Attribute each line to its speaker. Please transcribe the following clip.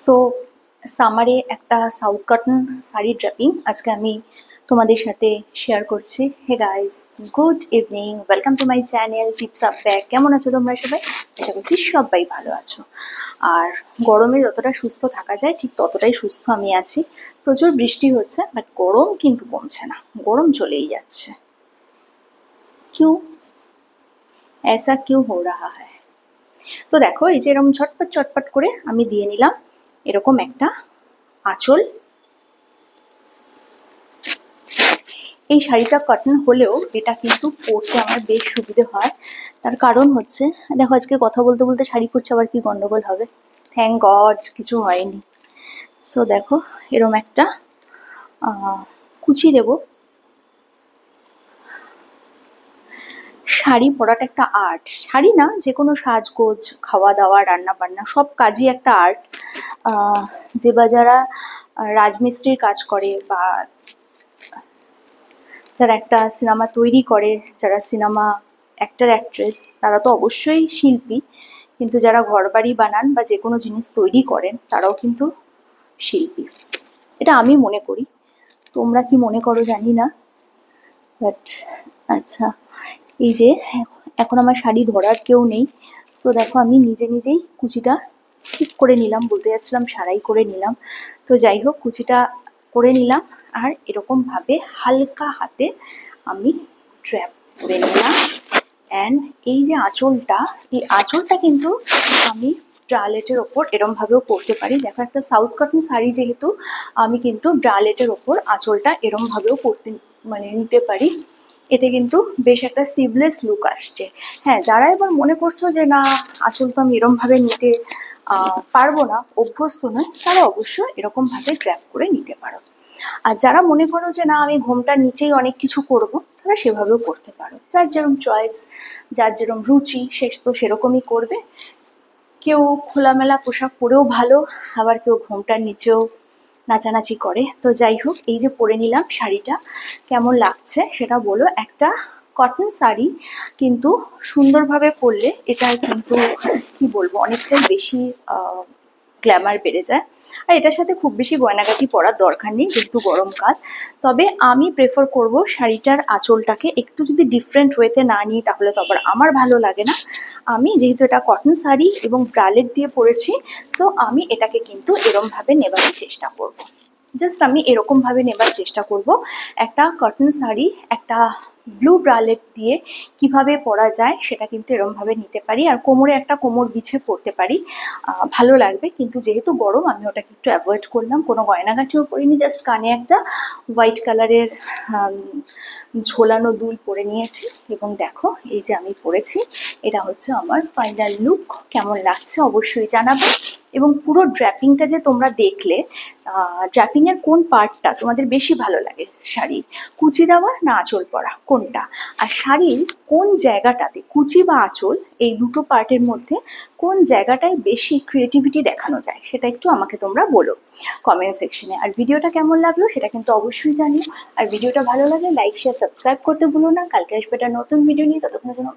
Speaker 1: So সামারে একটা south cotton sari draping আজকে আমি তোমাদের সাথে শেয়ার করছি। Hey guys, good evening, welcome to my channel tips up bag. কেমন আছো তোমরা সবাই? আশা করছি সবাই ভালো আছো। আর গরমে যতটা সুস্থ থাকা যায় ঠিক ততটাই সুস্থ আমি আছি। প্রচুর বৃষ্টি হচ্ছে, বাট গরম কিন্তু কমছে না, গরম চলেই যাচ্ছে। কিউ ऐसा क्यों हो रहा है? তো দেখো, এই যে এরকম ঝটপট চটপট করে আমি দিয়ে নিলাম এরকম একটা আঁচল। এই শাড়িটা কটন হলেও এটা কিন্তু পরতে আমার বেশ সুবিধে হয়। তার কারণ হচ্ছে, দেখো আজকে কথা বলতে বলতে শাড়ি পরছে, আবার কি গন্ডগোল হবে? থ্যাংক গড কিছু হয়নি। সো দেখো, এরকম একটা কুচি দেবো। শাড়ি পরাটা একটা আর্ট, শাড়ি না, যে কোনো সাজগোজ, খাওয়া দাওয়া, রান্না বান্না সব কাজই একটা আর্ট। যে বা যারা রাজমিস্ত্রির কাজ করে বা যারা একটা সিনেমা তৈরি করে, যারা সিনেমা অ্যাক্টর অ্যাক্ট্রেস, তারা তো অবশ্যই শিল্পী, কিন্তু যারা ঘরবাড়ি বানান বা যে কোনো জিনিস তৈরি করেন তারাও কিন্তু শিল্পী। এটা আমি মনে করি, তোমরা কি মনে করো জানি না। বাট আচ্ছা, এই যে এখন আমার শাড়ি ধরার কেউ নেই, সো দেখো আমি নিজে নিজেই কুচিটা ঠিক করে নিলাম, বলতে যাচ্ছিলাম সারাই করে নিলাম। তো যাই হোক, কুচিটা করে নিলাম আর এরকমভাবে হালকা হাতে আমি ট্র্যাপ করে নিলাম। অ্যান্ড এই যে আঁচলটা, এই আঁচলটা কিন্তু আমি ব্রালেটের ওপর এরমভাবেও পরতে পারি। দেখো, একটা সাউথ কটন শাড়ি যেহেতু, আমি কিন্তু ব্রালেটের ওপর আঁচলটা এরমভাবেও পরতে নিতে পারি। এতে কিন্তু বেশ একটা সিভলেস লুক আসছে। হ্যাঁ, যারা এবার মনে করছো যে না, আঁচল তো আমি এরমভাবে নিতে পারবো না, অভ্যস্ত নয়, তারা অবশ্যই এরকমভাবে ট্র্যাপ করে নিতে পারো। আর যারা মনে করো যে না, আমি ঘোমটার নিচেই অনেক কিছু করব, তারা সেভাবেও করতে পারো। যার যেরকম চয়েস, যার যেরকম রুচি, সে তো সেরকমই করবে। কেউ খোলামেলা পোশাক পরেও ভালো, আবার কেউ ঘোমটার নিচেও নাচানাচি করে। তো যাই হোক, এই যে পরে নিলাম শাড়িটা, কেমন লাগছে সেটা বলো। একটা কটন শাড়ি কিন্তু সুন্দরভাবে পরলে এটা কিন্তু কি বলবো, অনেকটাই বেশি গ্ল্যামার বেড়ে যায়। আর এটার সাথে খুব বেশি গয়নাগাটি পরার দরকার নেই যেহেতু গরমকাল। তবে আমি প্রেফার করব শাড়িটার আঁচলটাকে একটু যদি ডিফারেন্ট ওয়েতে না নিই তাহলে তো আবার আমার ভালো লাগে না। আমি যেহেতু এটা কটন শাড়ি এবং ব্রালেট দিয়ে পরেছি, সো আমি এটাকে কিন্তু এরমভাবে নেবার চেষ্টা করব। জাস্ট আমি এরকমভাবে নেবার চেষ্টা করব। একটা কটন শাড়ি একটা ব্লু ব্রালেট দিয়ে কিভাবে পরা যায় সেটা কিন্তু এরমভাবে নিতে পারি, আর কোমরে একটা কোমর বিছে পরতে পারি, ভালো লাগবে। কিন্তু যেহেতু গরম, আমি ওটাকে একটু অ্যাভয়েড করলাম। কোনো গয়নাগাটিও পরিনি, জাস্ট কানে একটা হোয়াইট কালারের ঝোলানো দুল পরে নিয়েছি। এবং দেখো, এই যে আমি পরেছি, এটা হচ্ছে আমার ফাইনাল লুক। কেমন লাগছে অবশ্যই জানাবে। এবং পুরো ড্র্যাপিংটা যে তোমরা দেখলে, ড্র্যাপিংয়ের কোন পার্টটা তোমাদের বেশি ভালো লাগে? শাড়ির কুচি দেওয়া না আঁচল পরা, কোনটা? আর শাড়ির কোন জায়গাটাতে, কুচি বা আঁচল, এই দুটো পার্টের মধ্যে কোন জায়গাটায় বেশি ক্রিয়েটিভিটি দেখানো যায় সেটা একটু আমাকে তোমরা বলো কমেন্ট সেকশনে। আর ভিডিওটা কেমন লাগলো সেটা কিন্তু অবশ্যই জানিও। আর ভিডিওটা ভালো লাগলে লাইক, শেয়ার, সাবস্ক্রাইব করতে ভুলো না। কালকে আসবে একটা নতুন ভিডিও নিয়ে, ততক্ষণের জন্য